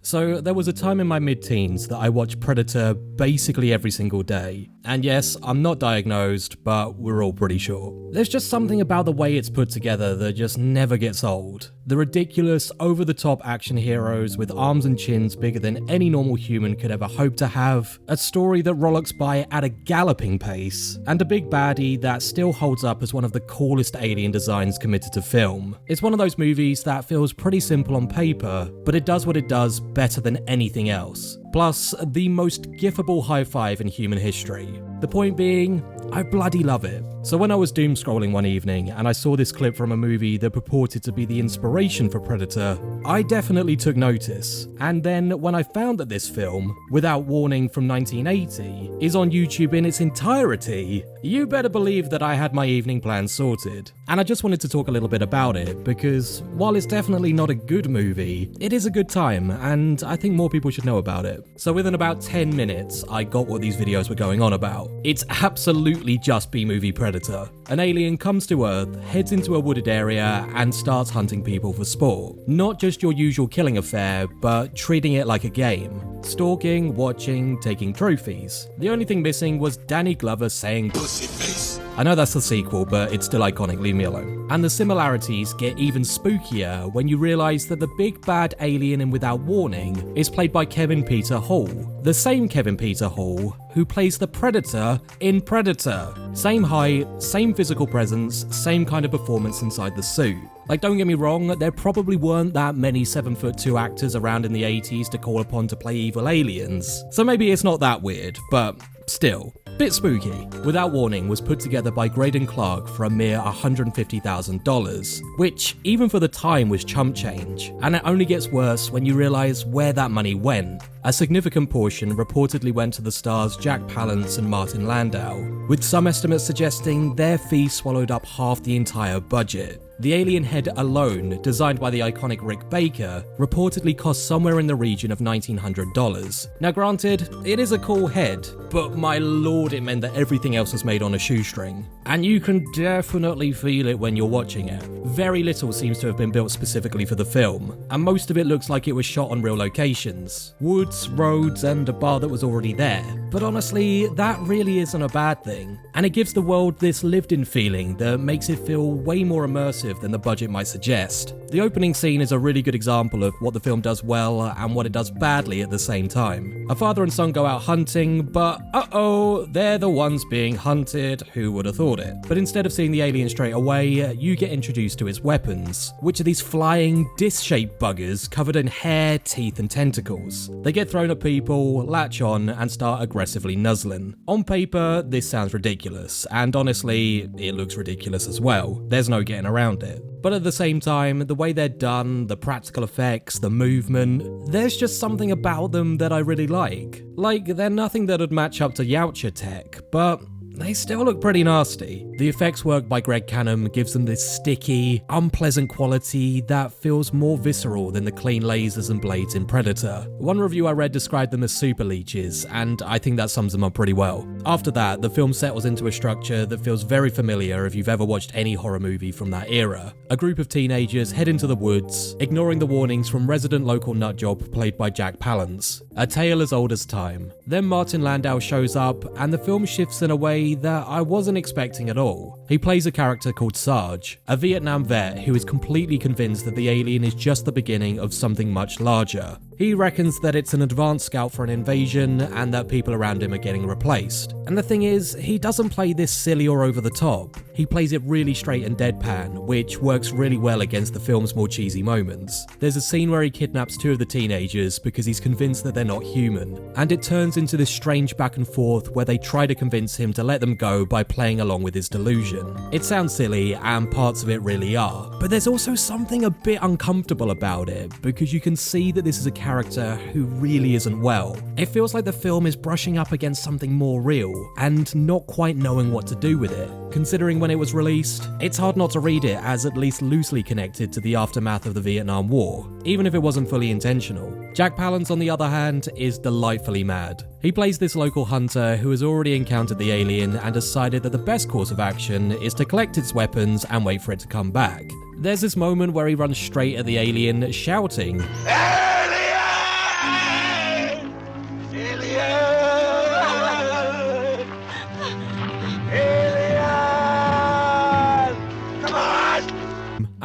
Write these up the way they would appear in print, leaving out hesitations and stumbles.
So there was a time in my mid-teens that I watched Predator basically every single day. And yes, I'm not diagnosed, but we're all pretty sure. There's just something about the way it's put together that just never gets old. The ridiculous, over-the-top action heroes with arms and chins bigger than any normal human could ever hope to have, a story that rollicks by at a galloping pace, and a big baddie that still holds up as one of the coolest alien designs committed to film. It's one of those movies that feels pretty simple on paper, but it does what it does better than anything else. Plus, the most gifable high five in human history. The point being, I bloody love it. So when I was doom scrolling one evening and I saw this clip from a movie that purported to be the inspiration for Predator, I definitely took notice. And then when I found that this film, Without Warning from 1980, is on YouTube in its entirety, you better believe that I had my evening plans sorted. And I just wanted to talk a little bit about it, because while it's definitely not a good movie, it is a good time, and I think more people should know about it. So within about 10 minutes, I got what these videos were going on about. It's absolutely just B-movie Predator. An alien comes to Earth, heads into a wooded area, and starts hunting people for sport. Not just your usual killing affair, but treating it like a game. Stalking, watching, taking trophies. The only thing missing was Danny Glover saying "pussy face." I know that's the sequel, but it's still iconic, leave me alone. And the similarities get even spookier when you realise that the big bad alien in Without Warning is played by Kevin Peter Hall. The same Kevin Peter Hall who plays the Predator in Predator. Same height, same physical presence, same kind of performance inside the suit. Like, don't get me wrong, there probably weren't that many 7'2" actors around in the 80s to call upon to play evil aliens. So maybe it's not that weird, but still. Bit spooky. Without Warning was put together by Graydon Clark for a mere $150,000, which, even for the time, was chump change. And it only gets worse when you realise where that money went. A significant portion reportedly went to the stars Jack Palance and Martin Landau, with some estimates suggesting their fee swallowed up half the entire budget. The alien head alone, designed by the iconic Rick Baker, reportedly cost somewhere in the region of $1,900. Now granted, it is a cool head, but my lord, it meant that everything else was made on a shoestring. And you can definitely feel it when you're watching it. Very little seems to have been built specifically for the film, and most of it looks like it was shot on real locations. Woods, roads, and a bar that was already there. But honestly, that really isn't a bad thing. And it gives the world this lived-in feeling that makes it feel way more immersive than the budget might suggest. The opening scene is a really good example of what the film does well and what it does badly at the same time. A father and son go out hunting, but uh-oh, they're the ones being hunted. Who would have thought it? But instead of seeing the alien straight away, you get introduced to its weapons, which are these flying, disc-shaped buggers covered in hair, teeth, and tentacles. They get thrown at people, latch on, and start aggressively nuzzling. On paper, this sounds ridiculous, and honestly, it looks ridiculous as well. There's no getting around it. But at the same time, the way they're done, the practical effects, the movement, there's just something about them that I really like. Like, they're nothing that would match up to Yautja tech, but they still look pretty nasty. The effects work by Greg Canham gives them this sticky, unpleasant quality that feels more visceral than the clean lasers and blades in Predator. One review I read described them as super leeches, and I think that sums them up pretty well. After that, the film settles into a structure that feels very familiar if you've ever watched any horror movie from that era. A group of teenagers head into the woods, ignoring the warnings from resident local nutjob played by Jack Palance. A tale as old as time. Then Martin Landau shows up, and the film shifts in a way that I wasn't expecting at all. He plays a character called Sarge, a Vietnam vet who is completely convinced that the alien is just the beginning of something much larger. He reckons that it's an advanced scout for an invasion and that people around him are getting replaced. And the thing is, he doesn't play this silly or over the top. He plays it really straight and deadpan, which works really well against the film's more cheesy moments. There's a scene where he kidnaps two of the teenagers because he's convinced that they're not human, and it turns into this strange back and forth where they try to convince him to let them go by playing along with his delusion. It sounds silly, and parts of it really are, but there's also something a bit uncomfortable about it, because you can see that this is a character who really isn't well. It feels like the film is brushing up against something more real, and not quite knowing what to do with it. Considering when it was released, it's hard not to read it as at least loosely connected to the aftermath of the Vietnam War, even if it wasn't fully intentional. Jack Palance, on the other hand, is delightfully mad. He plays this local hunter who has already encountered the alien and decided that the best course of action is to collect its weapons and wait for it to come back. There's this moment where he runs straight at the alien, shouting, "Alien!"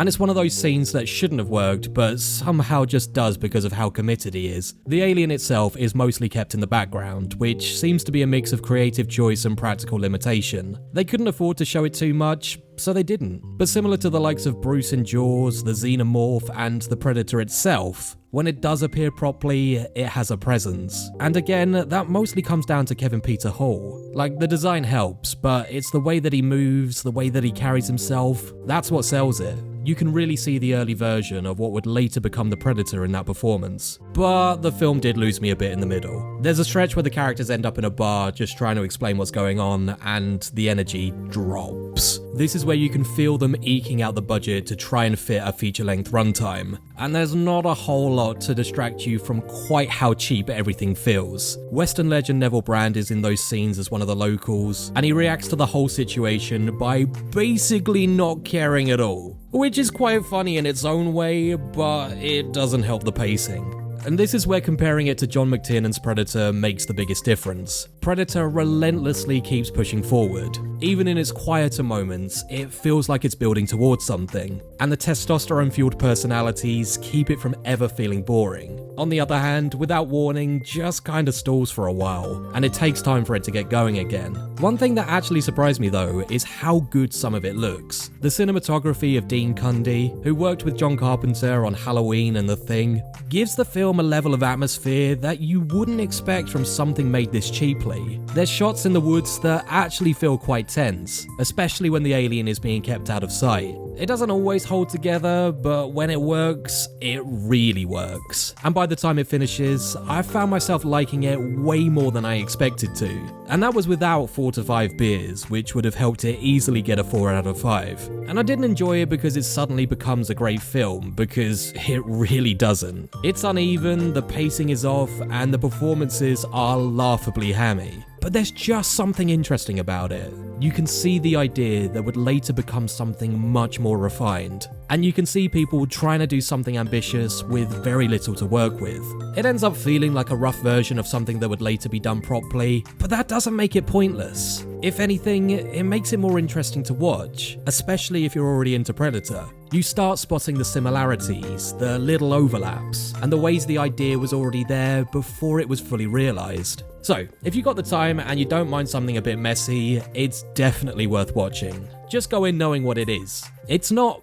and it's one of those scenes that shouldn't have worked, but somehow just does because of how committed he is. The alien itself is mostly kept in the background, which seems to be a mix of creative choice and practical limitation. They couldn't afford to show it too much, so they didn't. But similar to the likes of Bruce in Jaws, the Xenomorph, and the Predator itself, when it does appear properly, it has a presence. And again, that mostly comes down to Kevin Peter Hall. Like, the design helps, but it's the way that he moves, the way that he carries himself, that's what sells it. You can really see the early version of what would later become the Predator in that performance. But the film did lose me a bit in the middle. There's a stretch where the characters end up in a bar just trying to explain what's going on, and the energy drops. This is where you can feel them eking out the budget to try and fit a feature-length runtime, and there's not a whole lot to distract you from quite how cheap everything feels. Western legend Neville Brand is in those scenes as one of the locals, and he reacts to the whole situation by basically not caring at all. Which is quite funny in its own way, but it doesn't help the pacing. And this is where comparing it to John McTiernan's Predator makes the biggest difference. Predator relentlessly keeps pushing forward. Even in its quieter moments, it feels like it's building towards something, and the testosterone-fueled personalities keep it from ever feeling boring. On the other hand, Without Warning just kinda stalls for a while, and it takes time for it to get going again. One thing that actually surprised me though is how good some of it looks. The cinematography of Dean Cundy, who worked with John Carpenter on Halloween and The Thing, gives the film a level of atmosphere that you wouldn't expect from something made this cheaply. There's shots in the woods that actually feel quite tense, especially when the alien is being kept out of sight. It doesn't always hold together, but when it works, it really works. And by the time it finishes, I found myself liking it way more than I expected to. And that was without 4 to 5 beers, which would have helped it easily get a 4 out of 5. And I didn't enjoy it because it suddenly becomes a great film, because it really doesn't. It's uneven, the pacing is off, and the performances are laughably hammy. But there's just something interesting about it. You can see the idea that would later become something much more refined. And you can see people trying to do something ambitious with very little to work with. It ends up feeling like a rough version of something that would later be done properly, but that doesn't make it pointless. If anything, it makes it more interesting to watch, especially if you're already into Predator. You start spotting the similarities, the little overlaps, and the ways the idea was already there before it was fully realised. So, if you got the time and you don't mind something a bit messy, it's definitely worth watching. Just go in knowing what it is. It's not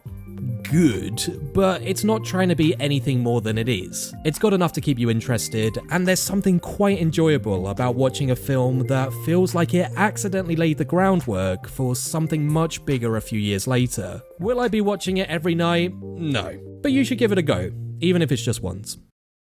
good, but it's not trying to be anything more than it is. It's got enough to keep you interested, and there's something quite enjoyable about watching a film that feels like it accidentally laid the groundwork for something much bigger a few years later. Will I be watching it every night? No. But you should give it a go, even if it's just once.